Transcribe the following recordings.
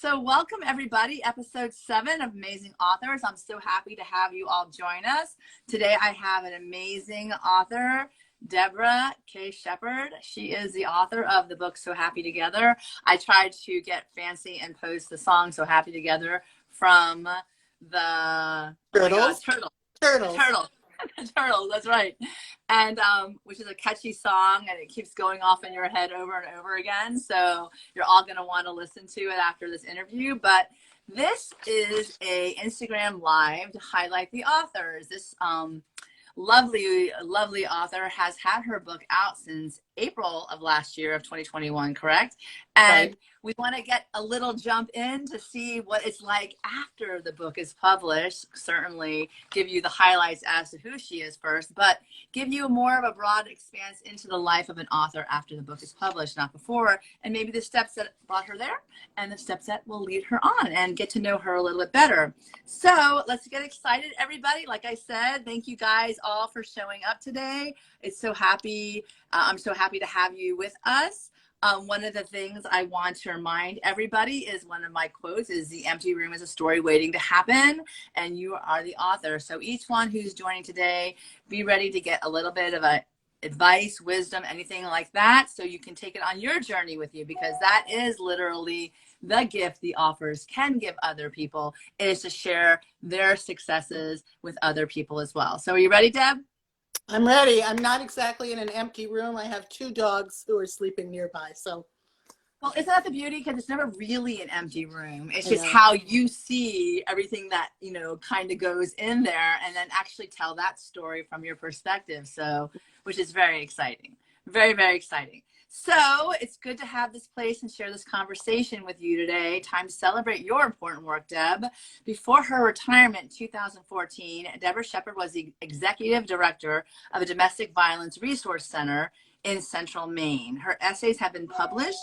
So welcome everybody, episode 7 of Amazing Authors. I'm so happy to have you all join us. Today I have an amazing author, Deborah K Shepherd. She is the author of the book So Happy Together. I tried to get fancy and post the song So Happy Together from the Turtles. Turtles, that's right. And which is a catchy song, and it keeps going off in your head over and over again. So you're all going to want to listen to it after this interview. But this is a Instagram live to highlight the authors. This lovely author has had her book out since April of last year of 2021, correct? And right. We want to get a little jump in to see what it's like after the book is published. Certainly give you the highlights as to who she is first, but give you more of a broad expanse into the life of an author after the book is published, not before, and maybe the steps that brought her there and the steps that will lead her on, and get to know her a little bit better. So let's get excited, everybody. Like I said, thank you guys all for showing up today. I'm so happy to have you with us. One of the things I want to remind everybody is one of my quotes is the empty room is a story waiting to happen, and you are the author. So each one who's joining today, be ready to get a little bit of advice, wisdom, anything like that, so you can take it on your journey with you, because that is literally the gift the authors can give other people, is to share their successes with other people as well. So are you ready, Deb? I'm ready. I'm not exactly in an empty room. I have 2 dogs who are sleeping nearby. So, well, isn't that the beauty? Because it's never really an empty room. It's just how you see everything that, kind of goes in there, and then actually tell that story from your perspective. So, which is very exciting. Very, very exciting. So it's good to have this place and share this conversation with you today. Time to celebrate your important work, Deb. Before her retirement in 2014, Deborah Shepherd was the executive director of a domestic violence resource center in central Maine. Her essays have been published.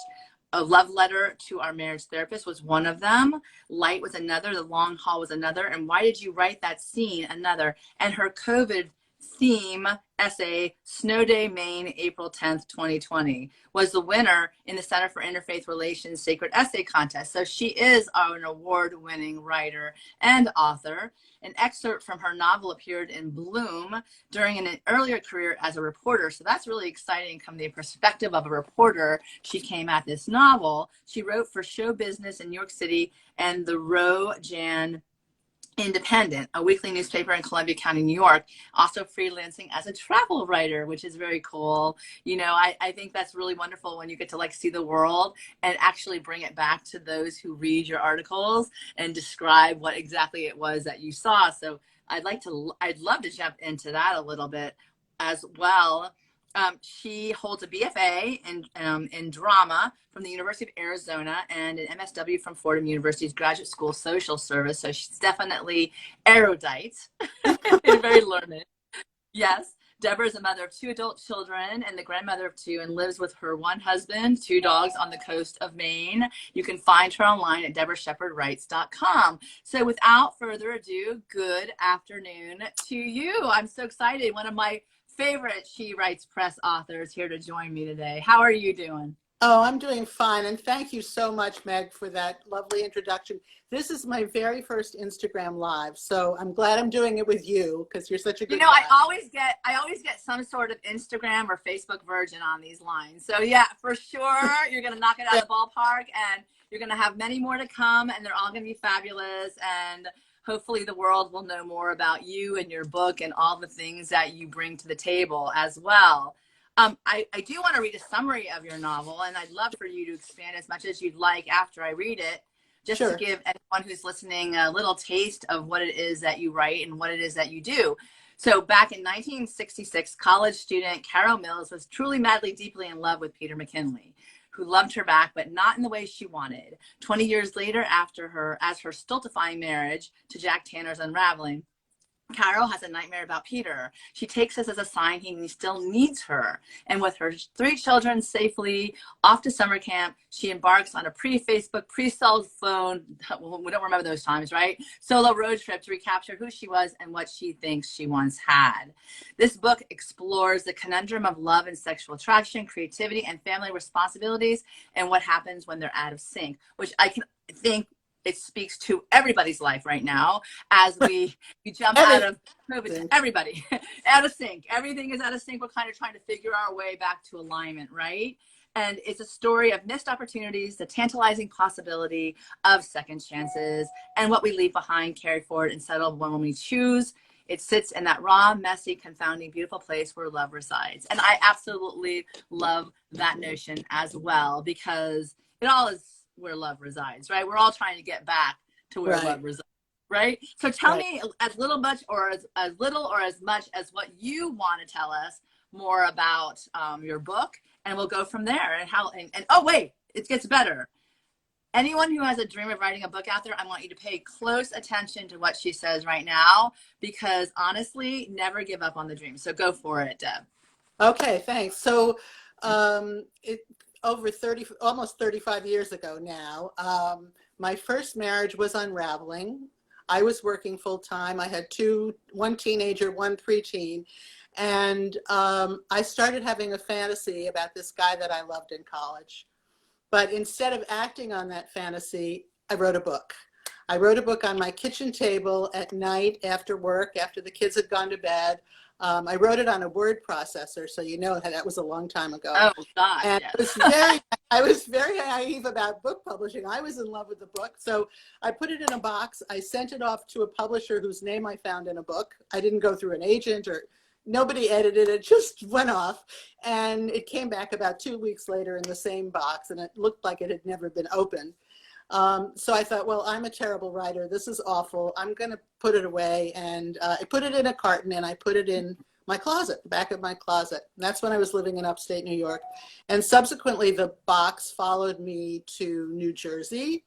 A Love Letter to Our Marriage Therapist was one of them. Light was another. The Long Haul was another. And Why Did You Write That Scene? Another. And her COVID theme essay, Snow Day, Maine, April 10th, 2020, was the winner in the Center for Interfaith Relations Sacred Essay Contest. So she is an award-winning writer and author. An excerpt from her novel appeared in Bloom during an earlier career as a reporter. So that's really exciting from the perspective of a reporter. She came at this novel. She wrote for Show Business in New York City and the Roe Jan Independent, a weekly newspaper in Columbia County, New York, also freelancing as a travel writer, which is very cool. I think that's really wonderful when you get to see the world and actually bring it back to those who read your articles and describe what exactly it was that you saw. So I'd love to jump into that a little bit as well. She holds a BFA in drama from the University of Arizona and an MSW from Fordham University's Graduate School Social Service. So she's definitely erudite, very learned. Yes. Deborah is a mother of 2 adult children and the grandmother of 2, and lives with her 1 husband, 2 dogs on the coast of Maine. You can find her online at deborahshepherdwrites.com. So without further ado, good afternoon to you. I'm so excited. One of my favorite She Writes Press authors here to join me today. How are you doing? Oh, I'm doing fine. And thank you so much, Meg, for that lovely introduction. This is my very first Instagram Live. So I'm glad I'm doing it with you, because you're such a good I always get some sort of Instagram or Facebook version on these lines. So yeah, for sure, you're going to knock it out of the ballpark, and you're going to have many more to come, and they're all going to be fabulous. And hopefully the world will know more about you and your book and all the things that you bring to the table as well. I do want to read a summary of your novel, and I'd love for you to expand as much as you'd like after I read it, just to give anyone who's listening a little taste of what it is that you write and what it is that you do. So back in 1966, college student Carol Mills was truly madly, deeply in love with Peter McKinley, who loved her back, but not in the way she wanted. 20 years later, as her stultifying marriage to Jack Tanner's unraveling, Carol has a nightmare about Peter. She takes this as a sign he still needs her. And with her 3 children safely off to summer camp, she embarks on a pre-Facebook, pre-cell phone, well, we don't remember those times, right? Solo road trip to recapture who she was and what she thinks she once had. This book explores the conundrum of love and sexual attraction, creativity, and family responsibilities, and what happens when they're out of sync, which I can think it speaks to everybody's life right now as we jump out of COVID. Everybody out of sync. Everything is out of sync. We're kind of trying to figure our way back to alignment, right? And it's a story of missed opportunities, the tantalizing possibility of second chances, and what we leave behind, carry forward, and settle when we choose. It sits in that raw, messy, confounding, beautiful place where love resides. And I absolutely love that notion as well, because it all is where love resides, right? We're all trying to get back to where love resides, right? So tell me as little much or as little or as much as what you want to tell us more about your book, and we'll go from there. And how and oh wait, it gets better. Anyone who has a dream of writing a book out there, I want you to pay close attention to what she says right now, because honestly, never give up on the dream. So go for it, Deb. Okay, thanks. So over almost 35 years ago now, my first marriage was unraveling. I was working full time. I had one teenager, one preteen. And I started having a fantasy about this guy that I loved in college. But instead of acting on that fantasy, I wrote a book. I wrote a book on my kitchen table at night after work, after the kids had gone to bed. I wrote it on a word processor, so you know that was a long time ago. Oh, God. And yes. I was very naive about book publishing. I was in love with the book. So I put it in a box. I sent it off to a publisher whose name I found in a book. I didn't go through an agent or nobody edited it, just went off. And it came back about 2 weeks later in the same box, and it looked like it had never been opened. So I thought, well, I'm a terrible writer. This is awful. I'm going to put it away. And I put it in a carton and I put it in my closet, the back of my closet. And that's when I was living in upstate New York. And subsequently, the box followed me to New Jersey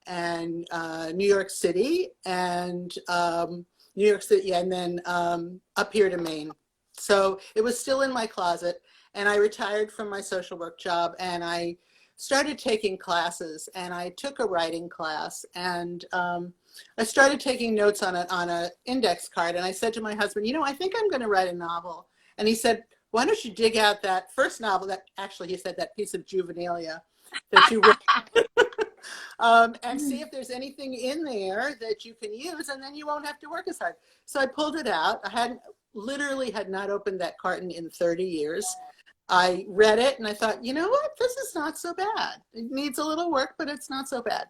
and New York City and and then up here to Maine. So it was still in my closet. And I retired from my social work job and I started taking classes, and I took a writing class, and I started taking notes on an index card, and I said to my husband, you know, I think I'm going to write a novel. And he said, why don't you dig out that first novel that actually, he said, that piece of juvenilia that you wrote, and see if there's anything in there that you can use, and then you won't have to work as hard. So I pulled it out. I literally had not opened that carton in 30 years. I read it and I thought, you know what, this is not so bad. It needs a little work, but it's not so bad.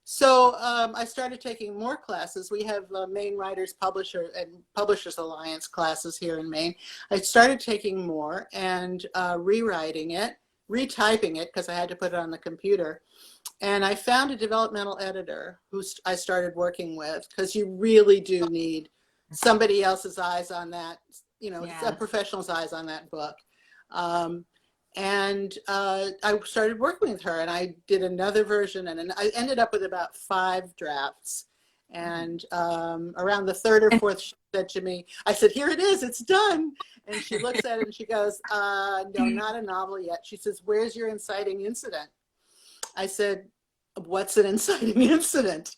So I started taking more classes. We have Maine Writers Publishers Alliance classes here in Maine. I started taking more and rewriting it, retyping it because I had to put it on the computer. And I found a developmental editor who I started working with, because you really do need somebody else's eyes on that, you know, a professional's eyes on that book. And I started working with her, and I did another version, and I ended up with about 5 drafts. And around the 3rd or 4th, she said to me, I said, here it is, it's done. And she looks at it and she goes, no, not a novel yet. She says, where's your inciting incident? I said, what's an inciting incident?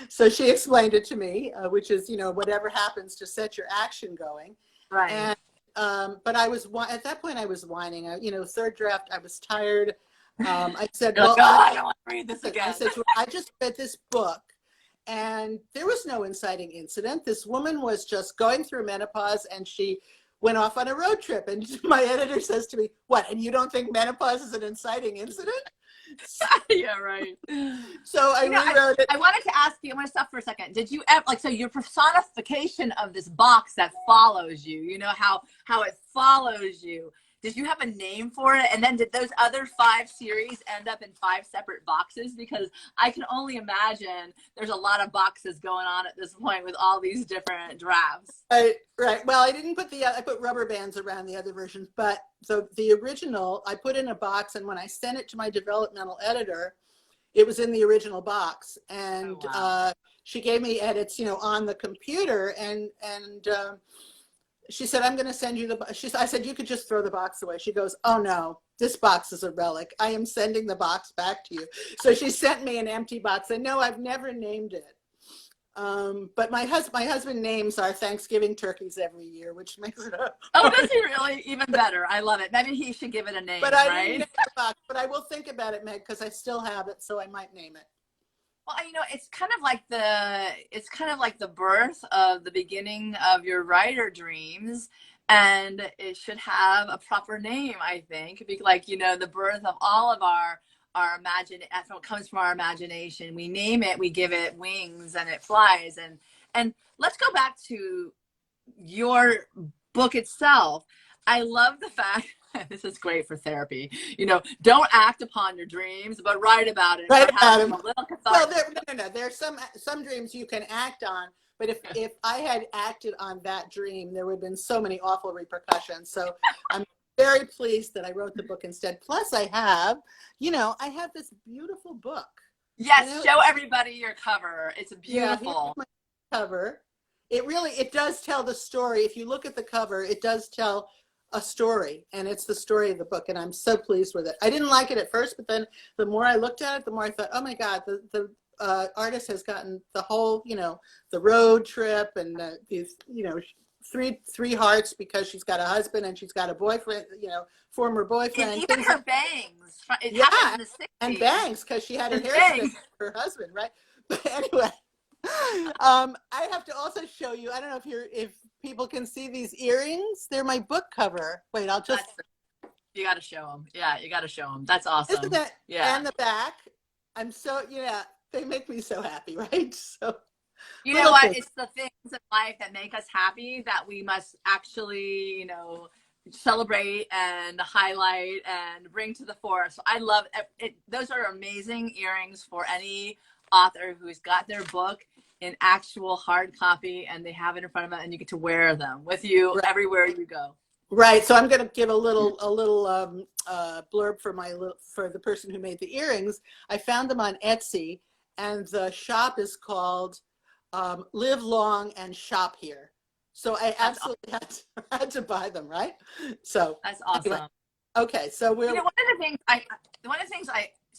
So she explained it to me, which is, you know, whatever happens to set your action going. Right. And but I was, at that point I was whining. You know, 3rd draft, I was tired. I said, well, I don't want to read this again. I said to her, I just read this book and there was no inciting incident. This woman was just going through menopause and she went off on a road trip. And my editor says to me, what, and you don't think menopause is an inciting incident? Yeah, right. So I rewrote it. I wanted to ask you, I'm going to stop for a second. Did you ever, like, so your personification of this box that follows you, you know, how it follows you, did you have a name for it? And then did those other 5 series end up in 5 separate boxes? Because I can only imagine there's a lot of boxes going on at this point with all these different drafts. Right. Well, I didn't put I put rubber bands around the other versions, but so the original I put in a box, and when I sent it to my developmental editor, it was in the original box, and she gave me edits, on the computer, and she said, I'm going to send you I said, you could just throw the box away. She goes, oh no, this box is a relic. I am sending the box back to you. So she sent me an empty box. And no, I've never named it. But my husband names our Thanksgiving turkeys every year, which makes it a Oh, does he really? Even better. I love it. Maybe he should give it a name, but I right? didn't name the box, but I will think about it, Meg, because I still have it, so I might name it. Well, it's kind of like the birth of the beginning of your writer dreams, and it should have a proper name, I think. Like, the birth of all of our comes from our imagination. We name it, we give it wings, and it flies. And let's go back to your book itself. I love the fact, this is great for therapy, don't act upon your dreams, but write about it. Write about them. Well, no. There's some dreams you can act on, but if I had acted on that dream, there would have been so many awful repercussions. So I'm very pleased that I wrote the book instead. Plus I have this beautiful book. Yes, show everybody your cover. It's beautiful. Yeah, cover. It does tell the story. If you look at the cover, it does tell a story, and it's the story of the book, and I'm so pleased with it. I didn't like it at first, but then the more I looked at it, the more I thought, oh my God, the artist has gotten the whole, the road trip, and these, three hearts, because she's got a husband and she's got a boyfriend, former boyfriend. And even her bangs. Yeah, and bangs, because she had her hair stripped for her husband, right? But anyway, I have to also show you, I don't know if people can see these earrings. They're my book cover. Wait, you got to show them. Yeah, you got to show them. That's awesome. Isn't that, yeah. And the back, I'm so, they make me so happy, right? So you know what? It's the things in life that make us happy that we must actually, celebrate and highlight and bring to the fore. So I love it. Those are amazing earrings for any author who's got their book in actual hard copy, and they have it in front of them, and you get to wear them with you everywhere you go. Right. So I'm going to give a little blurb for the person who made the earrings. I found them on Etsy, and the shop is called Live Long and Shop Here. So I absolutely had to buy them, right? So that's awesome. Anyway. Okay, so one of the things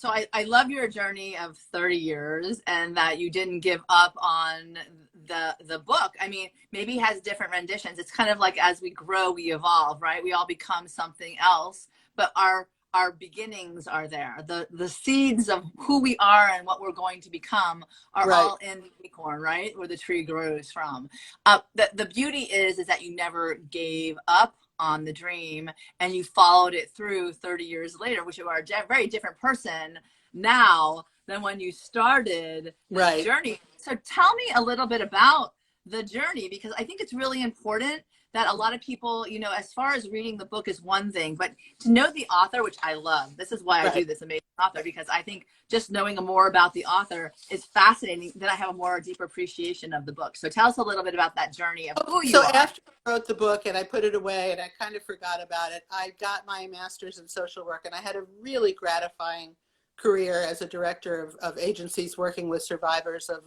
I love your journey of 30 years, and that you didn't give up on the book. I mean, maybe it has different renditions. It's kind of like as we grow, we evolve, right? We all become something else, but our beginnings are there. The seeds of who we are and what we're going to become are all in the acorn, right? Where the tree grows from. The beauty is that you never gave up on the dream, and you followed it through 30 years later, which you are a very different person now than when you started the journey. So tell me a little bit about the journey, because I think it's really important that a lot of people, as far as reading the book is one thing, but to know the author, which I love. This is why I do this amazing author, because I think just knowing more about the author is fascinating. Then I have a more deeper appreciation of the book. So tell us a little bit about that journey of who you are. So after I wrote the book and I put it away and I kind of forgot about it, I got my master's in social work, and I had a really gratifying career as a director of agencies working with survivors of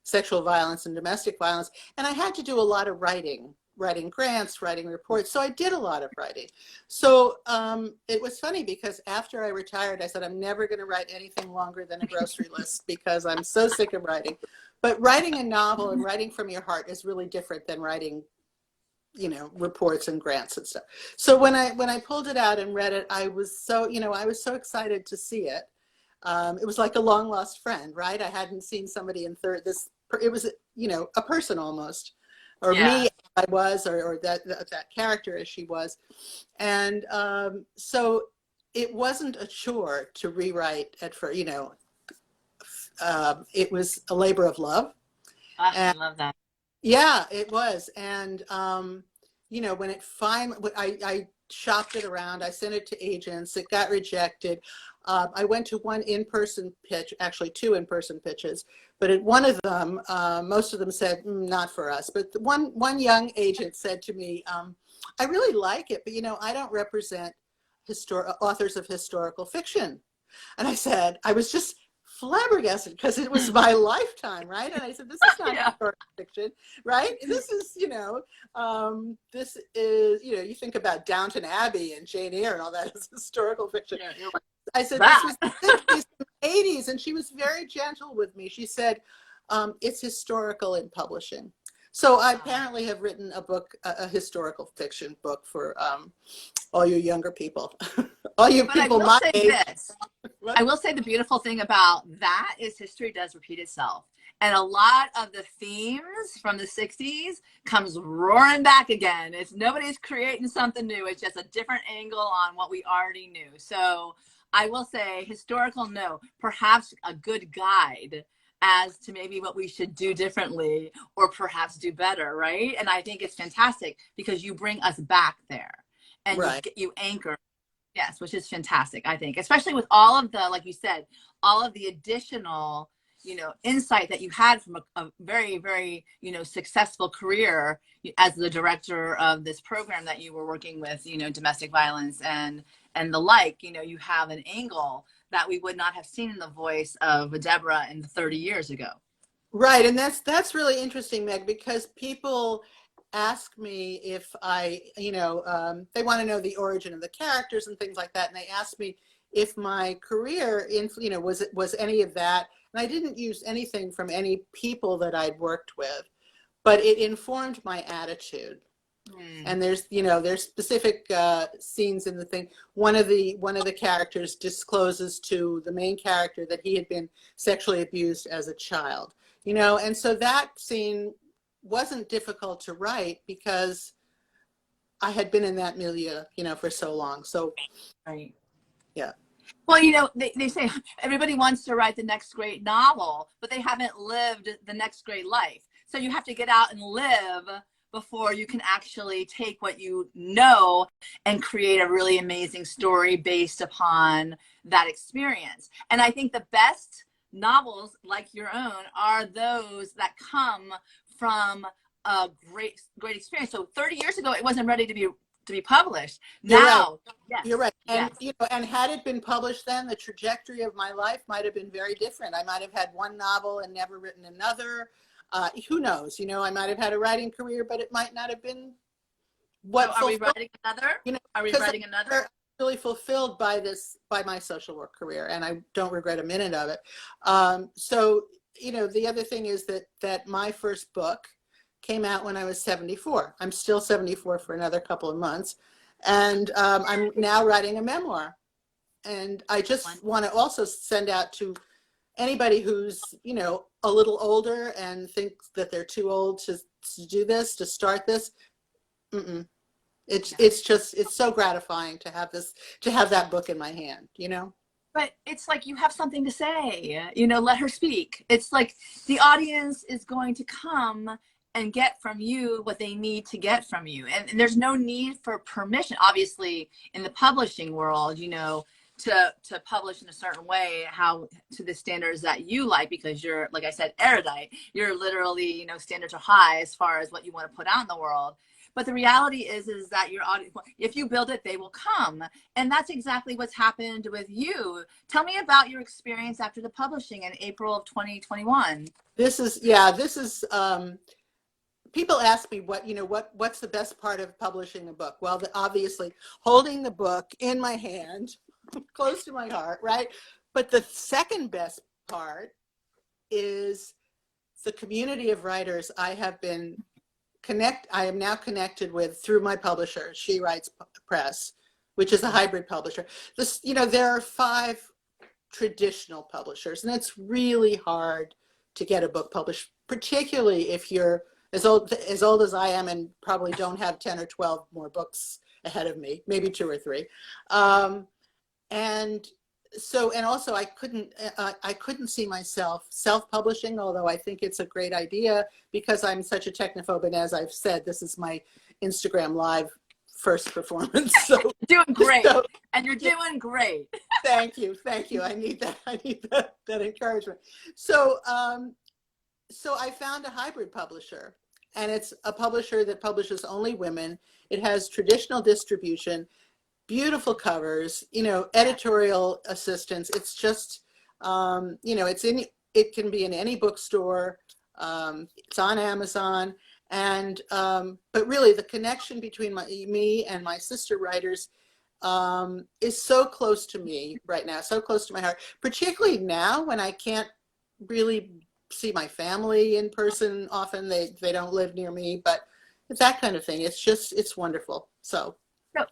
sexual violence and domestic violence. And I had to do a lot of writing grants, writing reports. So I did a lot of writing. So it was funny, because after I retired, I said, I'm never going to write anything longer than a grocery list, because I'm so sick of writing. But writing a novel and writing from your heart is really different than writing, reports and grants and stuff. So when I pulled it out and read it, I was so excited to see it. It was like a long lost friend, right? I hadn't seen somebody it was, a person almost. Or me, I was, or that character as she was. And so it wasn't a chore to rewrite it it was a labor of love. I love that. Yeah, it was. And, when it finally, I shopped it around, I sent it to agents, it got rejected. I went to one in-person pitch, actually 2 in-person pitches, but at one of them, most of them said, not for us. But one young agent said to me, I really like it, but I don't represent authors of historical fiction. And I said, I was just flabbergasted because it was my lifetime, right? And I said, this is not Yeah. historical fiction, right? This is, this is, you think about Downton Abbey and Jane Eyre and all that is historical fiction. Yeah, you're like, I said, that. this was the 60s and 80s. And she was very gentle with me. She said, it's historical in publishing. So I apparently have written a book, a historical fiction book for all you younger people. All you But people I will my say age. this. I will say the beautiful thing about that is history does repeat itself. And a lot of the themes from the 60s comes roaring back again. It's nobody's creating something new. It's just a different angle on what we already knew. So I will say historical, no, perhaps a good guide as to maybe what we should do differently or perhaps do better, right? And I think it's fantastic because you bring us back there and Right. you anchor. Yes, which is fantastic, I think, especially with all of the, like you said, all of the additional, insight that you had from a very, very, successful career as the director of this program that you were working with, domestic violence and the like. You have an angle that we would not have seen in the voice of Deborah in 30 years ago. Right. And that's really interesting, Meg, because people ask me if they want to know the origin of the characters and things like that. And they ask me if my career was any of that. And I didn't use anything from any people that I'd worked with, but it informed my attitude. And there's specific scenes in the thing. One of the characters discloses to the main character that he had been sexually abused as a child, and so that scene wasn't difficult to write because I had been in that milieu, for so long. So, right. Yeah. Well, they say everybody wants to write the next great novel, but they haven't lived the next great life. So you have to get out and live before you can actually take what you know and create a really amazing story based upon that experience. And I think the best novels like your own are those that come from a great experience. So 30 years ago, it wasn't ready to be published. Now, yes, you're right. And yes. And had it been published then, the trajectory of my life might have been very different. I might have had one novel and never written another. Who knows? I might have had a writing career, but it might not have been what. So are we writing another? Are we writing another? I'm really fulfilled by my social work career, and I don't regret a minute of it. So the other thing is that my first book came out when I was 74. I'm still 74 for another couple of months, and I'm now writing a memoir. And I just want to also send out to anybody who's a little older and thinks that they're too old to do this, to start this. It's so gratifying to have that book in my hand, But it's like you have something to say, let her speak. It's like the audience is going to come and get from you what they need to get from you. And there's no need for permission. Obviously, in the publishing world, to publish in a certain way, how to the standards that you like, because you're, like I said, erudite. You're literally, standards are high as far as what you want to put out in the world. But the reality is that your audience, if you build it, they will come. And that's exactly what's happened with you. Tell me about your experience after the publishing in April of 2021. People ask me what's the best part of publishing a book? Well, obviously holding the book in my hand, close to my heart, right? But the second best part is the community of writers I am now connected with through my publisher, She Writes Press, which is a hybrid publisher. There are 5 traditional publishers, and it's really hard to get a book published, particularly if you're as old as I am and probably don't have 10 or 12 more books ahead of me, maybe 2 or 3. And also I couldn't see myself self-publishing, although I think it's a great idea because I'm such a technophobe. And as I've said, this is my Instagram Live first performance. So doing great. And you're doing great. Thank you. I need that encouragement. So I found a hybrid publisher, and it's a publisher that publishes only women. It has traditional distribution, beautiful covers, editorial assistance. It's just You know, it can be in any bookstore. It's on Amazon. And, but really the connection between me and my sister writers is so close to me right now, so close to my heart, particularly now when I can't really see my family in person often. They don't live near me, but it's that kind of thing. It's wonderful. So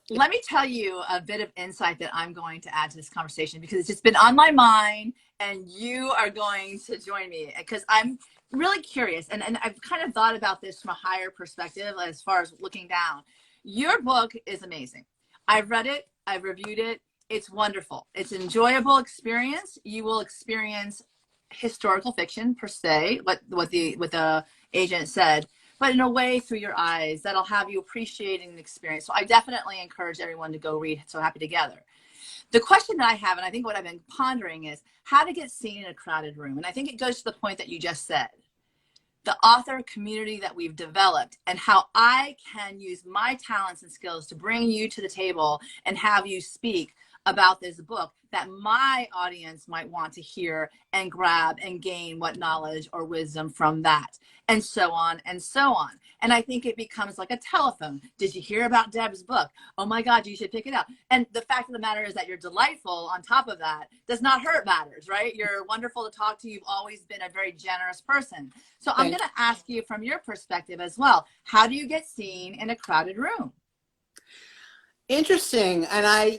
let me tell you a bit of insight that I'm going to add to this conversation, because it's just been on my mind and you are going to join me, because I'm really curious. And I've kind of thought about this from a higher perspective as far as looking down. Your book is amazing. I've read it. I've reviewed it. It's wonderful. It's an enjoyable experience. You will experience historical fiction per se, what the agent said, but in a way through your eyes that'll have you appreciating the experience. So I definitely encourage everyone to go read So Happy Together. The question that I have, and I think what I've been pondering, is how to get seen in a crowded room. And I think it goes to the point that you just said, the author community that we've developed, and how I can use my talents and skills to bring you to the table and have you speak about this book that my audience might want to hear and grab and gain what knowledge or wisdom from that, and so on and so on. And I think it becomes like a telephone. Did you hear about Deb's book? Oh my God, you should pick it up. And the fact of the matter is that you're delightful on top of that does not hurt matters, right? You're wonderful to talk to. You've always been a very generous person. So I'm going to ask you from your perspective as well, how do you get seen in a crowded room? Interesting. And I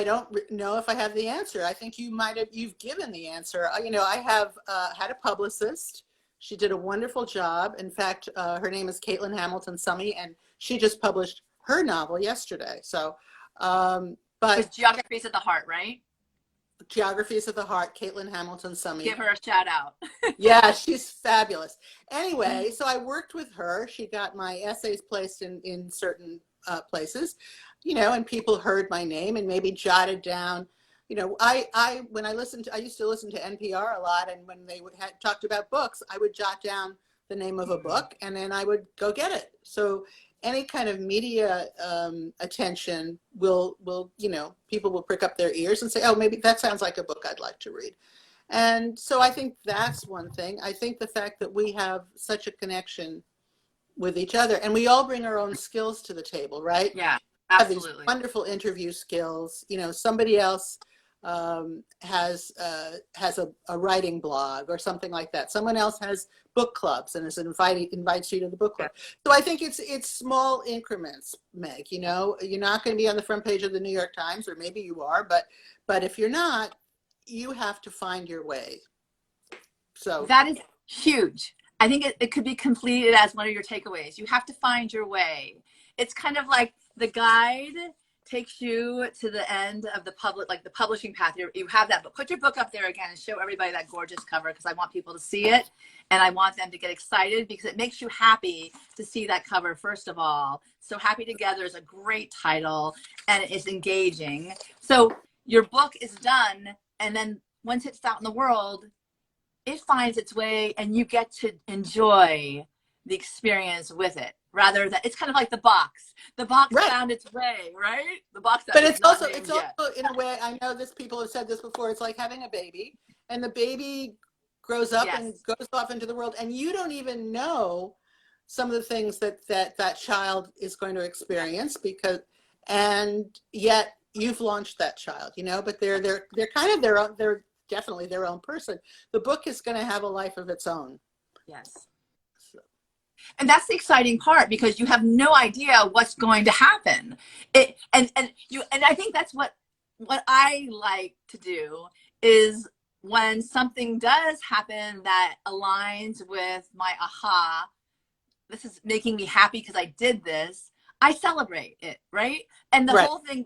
don't know if I have the answer. I think you've given the answer. I have had a publicist. She did a wonderful job. In fact, her name is Caitlin Hamilton Summy, and she just published her novel yesterday. So, but Geography is at the Heart, right? Geography is at the Heart, Caitlin Hamilton Summy. Give her a shout out. Yeah, she's fabulous. Anyway, so I worked with her. She got my essays placed in certain places, and people heard my name and maybe jotted down. I used to listen to NPR a lot, and when they had talked about books, I would jot down the name of a book and then I would go get it. So any kind of media attention will people will prick up their ears and say, oh, maybe that sounds like a book I'd like to read. And so I think that's one thing. I think the fact that we have such a connection with each other, and we all bring our own skills to the table, right? Yeah, absolutely. absolutely. Have these wonderful interview skills. Somebody else has a writing blog or something like that. Someone else has book clubs and invites you to the book club. So I think it's small increments, Meg. You're not going to be on the front page of the New York Times, or maybe you are, but if you're not, you have to find your way. So that is huge. I think it could be completed as one of your takeaways. You have to find your way. It's kind of like the guide takes you to the end of the publishing path. You have that, but put your book up there again and show everybody that gorgeous cover, because I want people to see it and I want them to get excited, because it makes you happy to see that cover, first of all. So Happy Together is a great title and it's engaging. So your book is done, and then once it's out in the world, it finds its way and you get to enjoy the experience with it, rather than it's kind of like the box right. Found its way, right? The box that, but it's also in a way, I know this, people have said this before, it's like having a baby, and the baby grows up and goes off into the world, and you don't even know some of the things that child is going to experience, and yet you've launched that child, but they're kind of their own, they're definitely their own person. The book is going to have a life of its own. Yes. And that's the exciting part, because you have no idea what's going to happen. And I think that's what I like to do, is when something does happen that aligns with my aha, this is making me happy because I did this, I celebrate it, right? And the whole thing,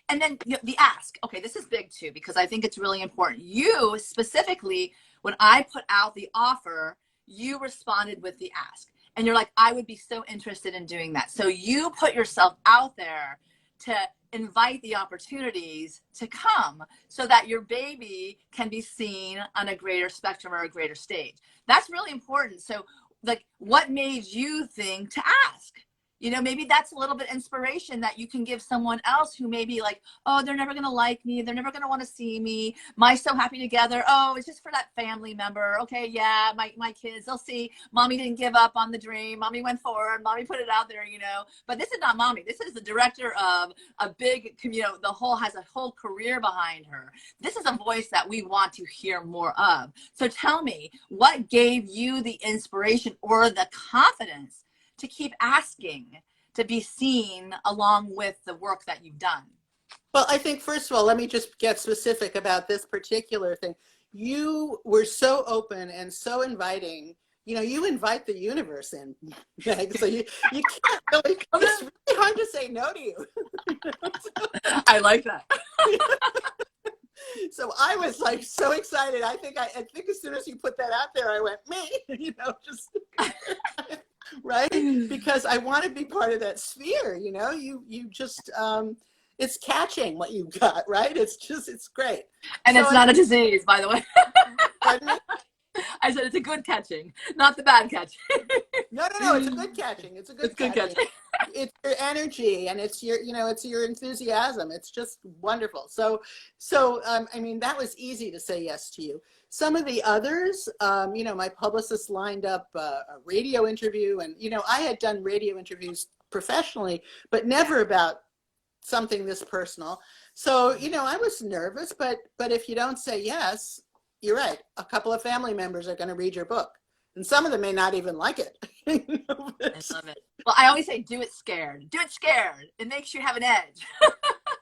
and then the ask. Okay, this is big too, because I think it's really important. You specifically, when I put out the offer, you responded with the ask. And you're like, I would be so interested in doing that. So you put yourself out there to invite the opportunities to come, so that your baby can be seen on a greater spectrum or a greater stage. That's really important. So, like, what made you think to ask? You know, maybe that's a little bit inspiration that you can give someone else who may be like, oh, they're never going to like me. They're never going to want to see me. My So Happy Together. Oh, it's just for that family member. Okay, yeah, my kids, they'll see. Mommy didn't give up on the dream. Mommy went forward. Mommy put it out there, you know. But this is not mommy. This is the director of a big, you know, has a whole career behind her. This is a voice that we want to hear more of. So tell me, what gave you the inspiration or the confidence to keep asking to be seen along with the work that you've done? Well, I think, first of all, let me just get specific about this particular thing. You were so open and so inviting. You know, you invite the universe in, Meg, so you can't really, it's really hard to say no to you. I like that. So I was like so excited. I think as soon as you put that out there, I went, me, you know, just right? Because I want to be part of that sphere, you know, you just, it's catching what you've got, right? It's great. And so it's not a disease, by the way. Pardon me? I said it's a good catching, not the bad catching. No, it's a good catching. It's a good catching. It's your energy and it's your, you know, it's your enthusiasm. It's just wonderful. So I mean, that was easy to say yes to you. Some of the others, you know, my publicist lined up a radio interview, and, you know, I had done radio interviews professionally, but never about something this personal. So, you know, I was nervous, but if you don't say yes, you're right. A couple of family members are going to read your book, and some of them may not even like it. I love it. Well, I always say, do it scared. Do it scared. It makes you have an edge.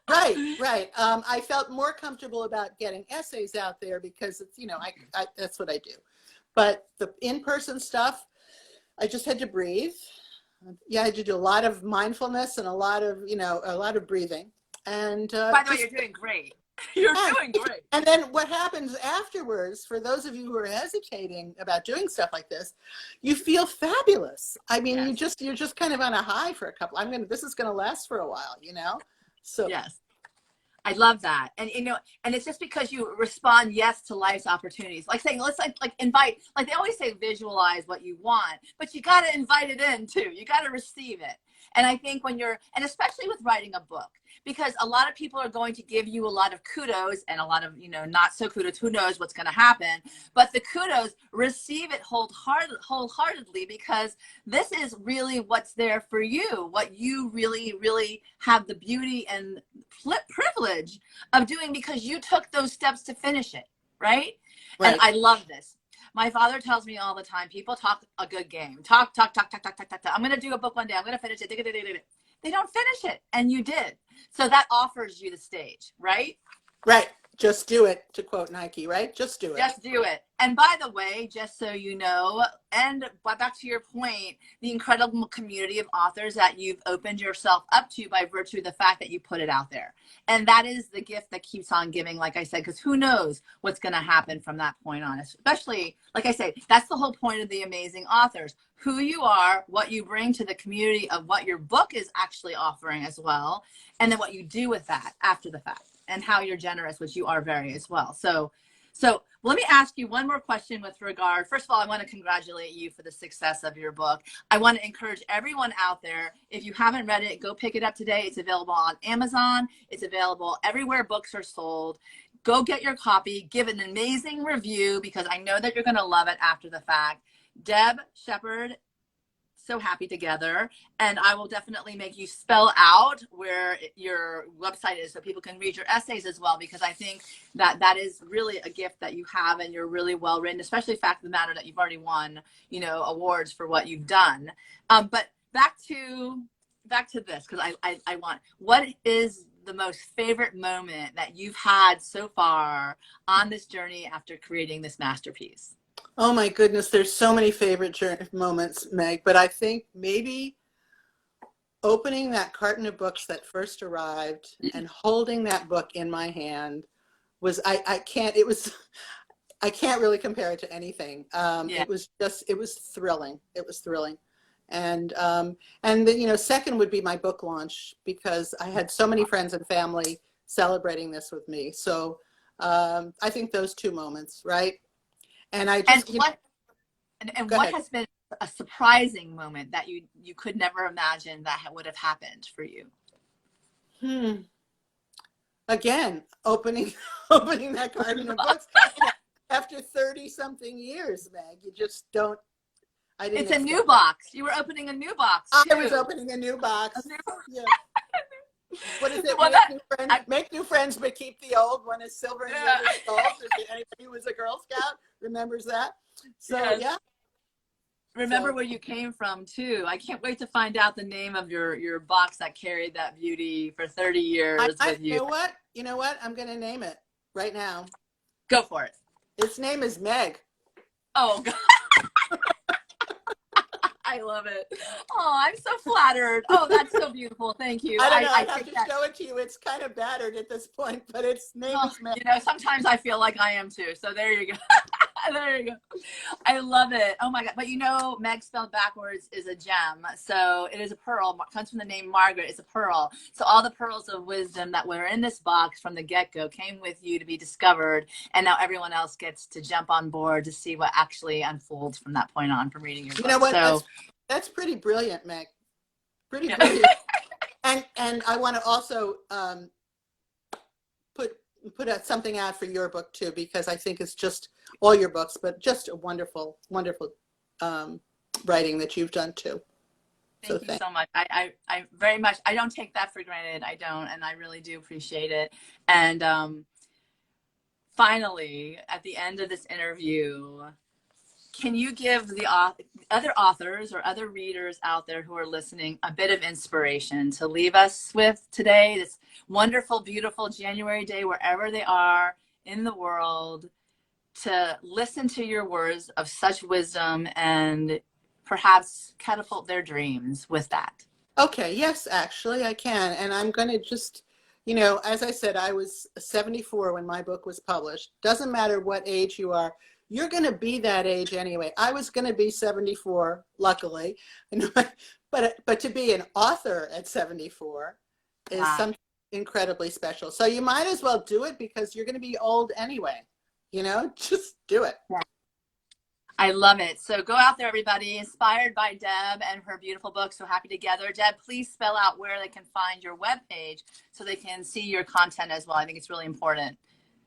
Right. I felt more comfortable about getting essays out there because it's, you know, I that's what I do. But the in-person stuff, I just had to breathe. Yeah, I had to do a lot of mindfulness and a lot of breathing. And by the way, you're doing great. You're doing great. And then what happens afterwards, for those of you who are hesitating about doing stuff like this, you feel fabulous. I mean, yes. You're just kind of on a high for a couple. This is going to last for a while, you know? So yes, I love that. And, you know, and it's just because you respond yes to life's opportunities, like saying, let's like invite, like they always say, visualize what you want, but you got to invite it in too. You got to receive it. And I think when and especially with writing a book, because a lot of people are going to give you a lot of kudos and a lot of, you know, not so kudos, who knows what's going to happen, but the kudos, receive it wholeheartedly, because this is really what's there for you, what you really, really have the beauty and privilege of doing, because you took those steps to finish it, right? And I love this. My father tells me all the time, people talk a good game. Talk. I'm going to do a book one day. I'm going to finish it. They don't finish it. And you did. So that offers you the stage, right? Right. Just do it, to quote Nike, right? Just do it. Just do it. And by the way, just so you know, and back to your point, the incredible community of authors that you've opened yourself up to by virtue of the fact that you put it out there. And that is the gift that keeps on giving, like I said, because who knows what's going to happen from that point on. Especially, like I say, that's the whole point of the amazing authors. Who you are, what you bring to the community of what your book is actually offering as well, and then what you do with that after the fact, and how you're generous, which you are very as well. So let me ask you one more question with regard. First of all, I want to congratulate you for the success of your book. I want to encourage everyone out there, if you haven't read it, go pick it up today. It's available on Amazon. It's available everywhere books are sold. Go get your copy. Give an amazing review, because I know that you're going to love it after the fact. Deb Shepherd, So Happy Together. And I will definitely make you spell out where your website is so people can read your essays as well, because I think that that is really a gift that you have, and you're really well written, especially the fact of the matter that you've already won, you know, awards for what you've done. But back to this, because I want, what is the most favorite moment that you've had so far on this journey after creating this masterpiece? Oh my goodness, there's so many favorite moments, Meg, but I think maybe opening that carton of books that first arrived and holding that book in my hand was, I can't really compare it to anything. It was thrilling. It was thrilling. And then, you know, second would be my book launch, because I had so many friends and family celebrating this with me. So I think those two moments, right? And I just, what has been a surprising moment that you could never imagine that would have happened for you? Again, opening that carton of books after 30 something years, Meg. You just don't. I didn't. It's a new box. You were opening a new box. I was opening a new box. Yeah. What is it? Well, make new friends, but keep the old. One is silver and the other is gold. Anybody who was a Girl Scout remembers that. So yeah. Remember where you came from too. I can't wait to find out the name of your box that carried that beauty for 30 years with you. You know what? I'm going to name it right now. Go for it. Its name is Meg. Oh God. I love it. Oh, I'm so flattered. Oh, that's so beautiful. Thank you. I don't know. I have to show it to you. It's kind of battered at this point, but its name is Meg. You know, sometimes I feel like I am too. So there you go. There you go. I love it. Oh my God. But you know, Meg spelled backwards is a gem. So it is a pearl. It comes from the name Margaret. It's a pearl. So all the pearls of wisdom that were in this box from the get-go came with you to be discovered. And now everyone else gets to jump on board to see what actually unfolds from that point on from reading your book. You know what? So, that's pretty brilliant, Meg. Pretty brilliant. and I want to also put something out for your book too, because I think it's just all your books, but just a wonderful, wonderful writing that you've done too. Thank you so much. I very much, I don't take that for granted. I don't, and I really do appreciate it. And finally, at the end of this interview, can you give the other authors or other readers out there who are listening a bit of inspiration to leave us with today, this wonderful, beautiful January day, wherever they are in the world, to listen to your words of such wisdom and perhaps catapult their dreams with that? Okay, yes, actually I can. And I'm going to just, you know, as I said, I was 74 when my book was published. Doesn't matter what age you are. You're going to be that age anyway. I was going to be 74, luckily. But to be an author at 74 is something incredibly special. So you might as well do it because you're going to be old anyway. You know, just do it. Yeah. I love it. So go out there, everybody, inspired by Deb and her beautiful book, So Happy Together. Deb, please spell out where they can find your webpage so they can see your content as well. I think it's really important.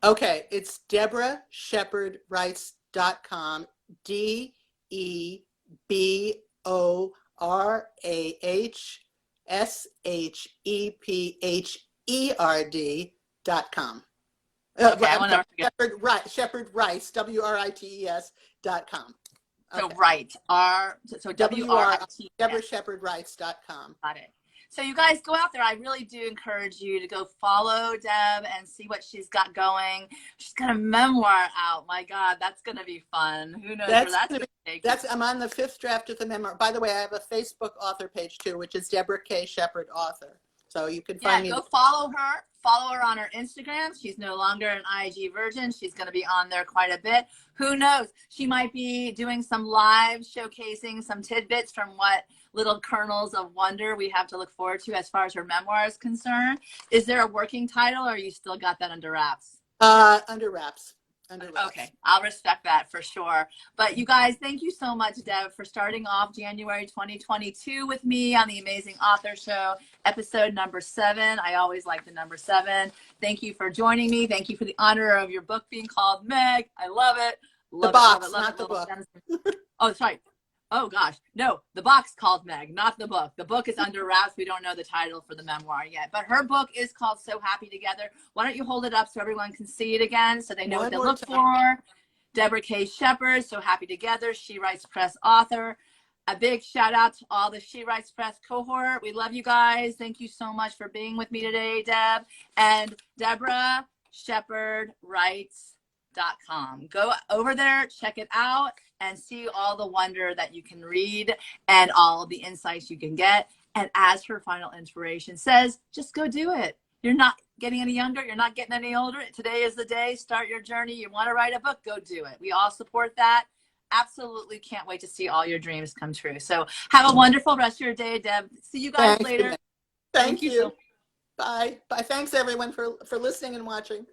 Okay, it's DeborahShepherdWrites.com, DeborahShepherd.com. Okay, I want to forget. Shepherd Rice, WRITES.com. So right, so WRITES. DeborahShepherdWrites.com. Got it. So you guys go out there. I really do encourage you to go follow Deb and see what she's got going. She's got a memoir out. My God, that's going to be fun. Who knows where that's going to take you. I'm on the 5th draft of the memoir. By the way, I have a Facebook author page too, which is Deborah K Shepherd author. So you can find me. Go follow her. Follow her on her Instagram. She's no longer an IG virgin. She's going to be on there quite a bit. Who knows? She might be doing some live showcasing some tidbits from what little kernels of wonder we have to look forward to as far as her memoir is concerned. Is there a working title or you still got that under wraps? Under wraps. Okay, I'll respect that for sure. But you guys, thank you so much, Deb, for starting off January 2022 with me on the Amazing Author Show, episode number 7. I always like the number 7. Thank you for joining me. Thank you for the honor of your book being called Meg. I love it. The box, not the book. Oh, that's right. Oh gosh, no, the box called Meg, not the book. The book is under wraps. We don't know the title for the memoir yet, but her book is called So Happy Together. Why don't you hold it up so everyone can see it again so they know what to look for? Deborah K Shepherd, So Happy Together, She Writes Press author. A big shout out to all the She Writes Press cohort. We love you guys. Thank you so much for being with me today, Deb. And Deborah Shepherd Writes.com. Go over there, check it out, and see all the wonder that you can read and all the insights you can get. And as her final inspiration says, just go do it. You're not getting any younger. You're not getting any older. Today is the day. Start your journey. You want to write a book? Go do it. We all support that. Absolutely can't wait to see all your dreams come true. So have a wonderful rest of your day, Deb. See you guys later. Thank you. Bye. Bye. Thanks everyone for listening and watching.